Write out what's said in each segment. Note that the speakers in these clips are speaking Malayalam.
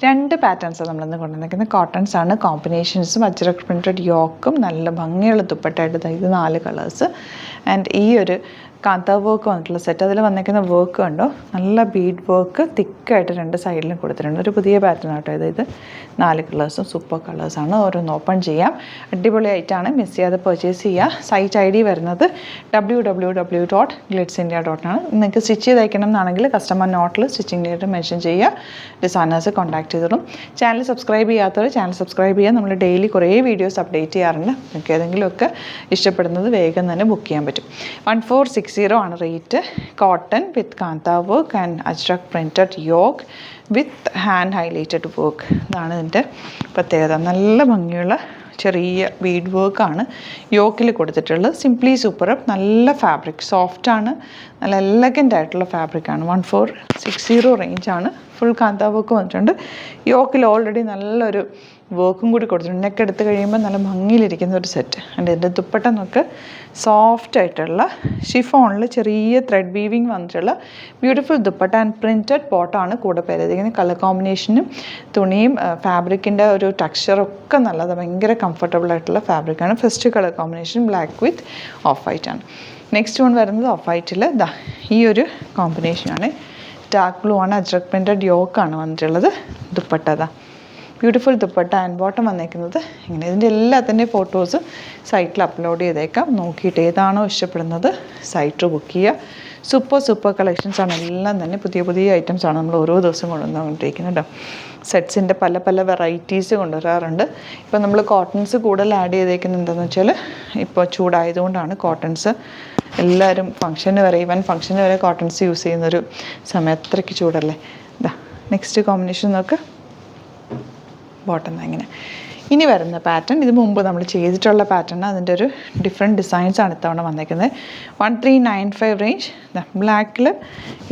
രണ്ട് പാറ്റേൺസ് നമ്മളിന്ന് കൊണ്ടുവന്നിരിക്കുന്നത് കോട്ടൺസ് ആണ്. കോമ്പിനേഷൻസും അജ്രക് പ്രിൻറ്റഡ് യോക്കും നല്ല ഭംഗിയുള്ള ദുപ്പട്ടയായിട്ട് ഇത് 4 കളേഴ്സ്. ആൻഡ് ഈ ഒരു കാന്ത വർക്ക് വന്നിട്ടുള്ള സെറ്റ്, അതിൽ വന്നിരിക്കുന്ന വർക്ക് കണ്ടോ, നല്ല ബീഡ് വർക്ക് തിക്കായിട്ട് 2 സൈഡിലും കൊടുത്തിട്ടുണ്ട്. ഒരു പുതിയ പാറ്റേൺ ആട്ടോ ഇത് 4 കളേഴ്സും സൂപ്പർ കളേഴ്സാണ്. ഓരോന്ന് ഓപ്പൺ ചെയ്യാം. അടിപൊളിയായിട്ടാണ്, മിസ് ചെയ്യാതെ പർച്ചേസ് ചെയ്യുക. സൈറ്റ് ID വരുന്നത് www.glitzindia.com ആണ്. നിങ്ങൾക്ക് സ്റ്റിച്ച് ചെയ്ത് അയക്കണം എന്നാണെങ്കിൽ കസ്റ്റമർ നോട്ടിൽ സ്റ്റിച്ചിങ് ഡേറ്റ് മെൻഷൻ ചെയ്യുക. ഡിസൈനേഴ്സ് കോൺടാക്ട് ചെയ്തോളും. ചാനൽ സബ്സ്ക്രൈബ് ചെയ്യാത്തവർ ചാനൽ സബ്സ്ക്രൈബ് ചെയ്യുക. നമ്മൾ ഡെയിലി കുറേ വീഡിയോസ് അപ്ഡേറ്റ് ചെയ്യാറുണ്ട്. നിങ്ങൾക്ക് ഏതെങ്കിലുമൊക്കെ ഇഷ്ടപ്പെടുന്നത് വേഗം തന്നെ ബുക്ക് ചെയ്യാൻ പറ്റും. 1460 ആണ് rate. Cotton with kantha work and ajrak printed yoke with hand highlighted work. ഇതാണ് ഇതിൻ്റെ പ്രത്യേകത. നല്ല ഭംഗിയുള്ള ചെറിയ ബീഡ് വർക്കാണ് യോക്കിൽ കൊടുത്തിട്ടുള്ളത്. Simply super. നല്ല ഫാബ്രിക്, സോഫ്റ്റാണ്, നല്ല എലഗൻ്റ് ആയിട്ടുള്ള ഫാബ്രിക്കാണ്. 1460 റേഞ്ചാണ്. ഫുൾ കാന്ത വർക്ക് വന്നിട്ടുണ്ട്. യോക്കിൽ ഓൾറെഡി നല്ലൊരു വർക്കും കൂടി കൊടുത്തിട്ടുണ്ട്. നെക്ക് എടുത്ത് കഴിയുമ്പോൾ നല്ല ഭംഗിയിലിരിക്കുന്ന ഒരു സെറ്റ്. ആൻഡ് ഇതിൻ്റെ ദുപ്പട്ട നമുക്ക് സോഫ്റ്റ് ആയിട്ടുള്ള ഷിഫോണിൽ ചെറിയ ത്രെഡ് വീവിങ് വന്നിട്ടുള്ള ബ്യൂട്ടിഫുൾ ദുപ്പട്ട ആൻഡ് പ്രിൻറ്റഡ് ബോട്ടമാണ് കൂടെ പേരിരിക്കുന്നത്. കളർ കോമ്പിനേഷനും തുണിയും ഫാബ്രിക്കിൻ്റെ ഒരു ടെക്സ്ചറൊക്കെ നല്ലത്, ഭയങ്കര കംഫർട്ടബിൾ ആയിട്ടുള്ള ഫാബ്രിക്കാണ്. First colour combination black with off white ആണ്. നെക്സ്റ്റ് വൺ വരുന്നത് ഓഫ് വൈറ്റിൽ ഈ ഒരു കോമ്പിനേഷനാണ്. ഡാർക്ക് ബ്ലൂ ആണ്, അജ്രക് പ്രിൻറ്റഡ് യോക്കാണ് വന്നിട്ടുള്ളത്. Dupatta beautiful dupatta and bottom വന്നേക്കുന്നത് ഇങ്ങനെ. ഇതിൻ്റെ എല്ലാത്തിൻ്റെയും ഫോട്ടോസ് സൈറ്റിൽ അപ്ലോഡ് ചെയ്തേക്കാം. നോക്കിയിട്ട് ഏതാണോ ഇഷ്ടപ്പെടുന്നത് സൈറ്റ് ബുക്ക് ചെയ്യുക. സൂപ്പർ കളക്ഷൻസാണ് എല്ലാം തന്നെ. പുതിയ പുതിയ ഐറ്റംസാണ് നമ്മൾ ഓരോ ദിവസം കൊണ്ടുവന്നുകൊണ്ടിരിക്കുന്നത് കേട്ടോ. സെറ്റ്സിൻ്റെ പല വെറൈറ്റീസ് കൊണ്ടുവരാറുണ്ട്. ഇപ്പോൾ നമ്മൾ കോട്ടൺസ് കൂടുതൽ ആഡ് ചെയ്തേക്കുന്നത് എന്താണെന്ന് വെച്ചാൽ, ഇപ്പോൾ ചൂടായതുകൊണ്ടാണ് കോട്ടൺസ് എല്ലാവരും ഫംഗ്ഷന് വരെ, ഈവൻ ഫംഗ്ഷന് വരെ കോട്ടൺസ് യൂസ് ചെയ്യുന്നൊരു സമയം. അത്രയ്ക്ക് ചൂടല്ലേ. നെക്സ്റ്റ് കോമ്പിനേഷൻ നോക്ക്. ബോട്ടം ഇങ്ങനെ. ഇനി വരുന്ന പാറ്റേൺ ഇത് മുമ്പ് നമ്മൾ ചെയ്തിട്ടുള്ള പാറ്റേൺ. അതിൻ്റെ ഒരു ഡിഫറെൻറ്റ് ഡിസൈൻസാണ് ഇത്തവണ വന്നേക്കുന്നത്. 1395 റേഞ്ച്. ബ്ലാക്കിൽ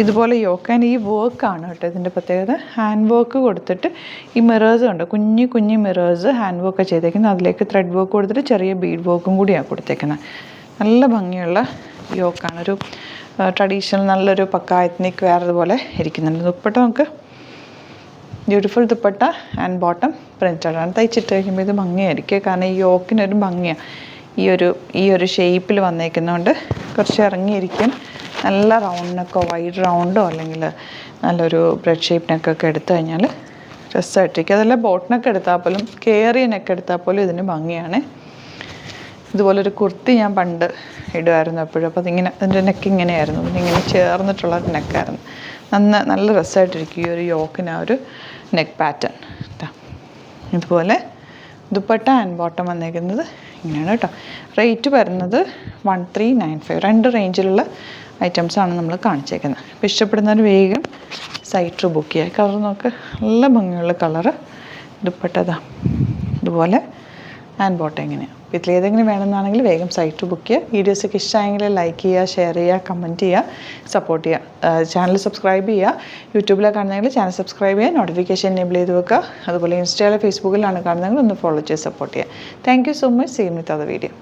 ഇതുപോലെ യോക്ക് ആൻഡ് ഈ വർക്കാണ് കേട്ടോ ഇതിൻ്റെ പ്രത്യേകത. ഹാൻഡ് വർക്ക് കൊടുത്തിട്ട് ഈ മിറേഴ്സ് ഉണ്ട്, കുഞ്ഞു മിറേഴ്സ് ഹാൻഡ് വർക്ക് ചെയ്തേക്കുന്നത്. അതിലേക്ക് ത്രെഡ് വർക്ക് കൊടുത്തിട്ട് ചെറിയ ബീഡ് വർക്കും കൂടിയാണ് കൊടുത്തേക്കുന്നത്. നല്ല ഭംഗിയുള്ള യോക്കാണ്. ഒരു ട്രഡീഷണൽ നല്ലൊരു പക്ക എത്നിക് വെയർ പോലെ ഇരിക്കുന്നുണ്ട്. ദുപ്പട്ട നമുക്ക് beautiful dupatta and bottom printed ആണ്. തയ്ച്ചിട്ട് കഴിയുമ്പോൾ ഇത് ഭംഗിയായിരിക്കും. കാരണം ഈ യോക്കിനൊരു ഭംഗിയാണ്. ഈ ഒരു ഷേപ്പിൽ വന്നേക്കുന്നതുകൊണ്ട് കുറച്ച് ഇറങ്ങിയിരിക്കും. നല്ല റൗണ്ട് നെക്കോ വൈഡ് റൗണ്ടോ അല്ലെങ്കിൽ നല്ലൊരു ബ്രെഡ് ഷേപ്പ് നെക്കൊക്കെ എടുത്തു കഴിഞ്ഞാൽ രസമായിട്ടിരിക്കും. അതല്ല ബോട്ട് നെക്ക് എടുത്താൽ പോലും, കയറിയ നെക്ക് എടുത്താൽ പോലും ഇതിന് ഭംഗിയാണ്. ഇതുപോലൊരു കുർത്തി ഞാൻ പണ്ട് ഇടുമായിരുന്നു എപ്പോഴും. അപ്പോൾ അതിങ്ങനെ അതിൻ്റെ നെക്ക് ഇങ്ങനെയായിരുന്നു, പിന്നെ ഇങ്ങനെ ചേർന്നിട്ടുള്ള നെക്കായിരുന്നു. നല്ല രസമായിട്ടിരിക്കും ഈ ഒരു യോക്കിന് ആ ഒരു നെക്ക് പാറ്റേൺ. ഇതുപോലെ ദുപ്പട്ട ആൻഡ് ബോട്ടം വന്നേക്കുന്നത് ഇങ്ങനെയാണ് കേട്ടോ. റേറ്റ് വരുന്നത് 1395. 2 റേഞ്ചിലുള്ള ഐറ്റംസാണ് നമ്മൾ കാണിച്ചേക്കുന്നത്. അപ്പോൾ ഇഷ്ടപ്പെടുന്നവർ വേഗം സൈറ്റ് ബുക്ക് ചെയ്യുക. കളർ നോക്ക്, നല്ല ഭംഗിയുള്ള കളറ്. ദുപ്പട്ട ഇതുപോലെ ആൻഡ് ബോട്ടം എങ്ങനെയാണ്. അപ്പോൾ ഇതിലേതെങ്കിലും വേണമെന്നാണെങ്കിൽ വേഗം സൈറ്റ് ബുക്ക് ചെയ്യുക. വീഡിയോസൊക്കെ ഇഷ്ടമായെങ്കിൽ ലൈക്ക് ചെയ്യുക, ഷെയർ ചെയ്യുക, കമൻറ്റ് ചെയ്യുക, സപ്പോർട്ട് ചെയ്യുക. ചാനൽ സബ്സ്ക്രൈബ് ചെയ്യുക. യൂട്യൂബിലാണ് കാണുന്നതെങ്കിൽ ചാനൽ സബ്സ്ക്രൈബ് ചെയ്യുക, നോട്ടിഫിക്കേഷൻ എനേബിൾ ചെയ്ത് വെക്കുക. അതുപോലെ ഇൻസ്റ്റയിലോ ഫേസ്ബുക്കിലാണ് കാണുന്നതെങ്കിൽ ഒന്ന് ഫോളോ ചെയ്ത് സപ്പോർട്ട് ചെയ്യുക. Thank you so much. See you with other video.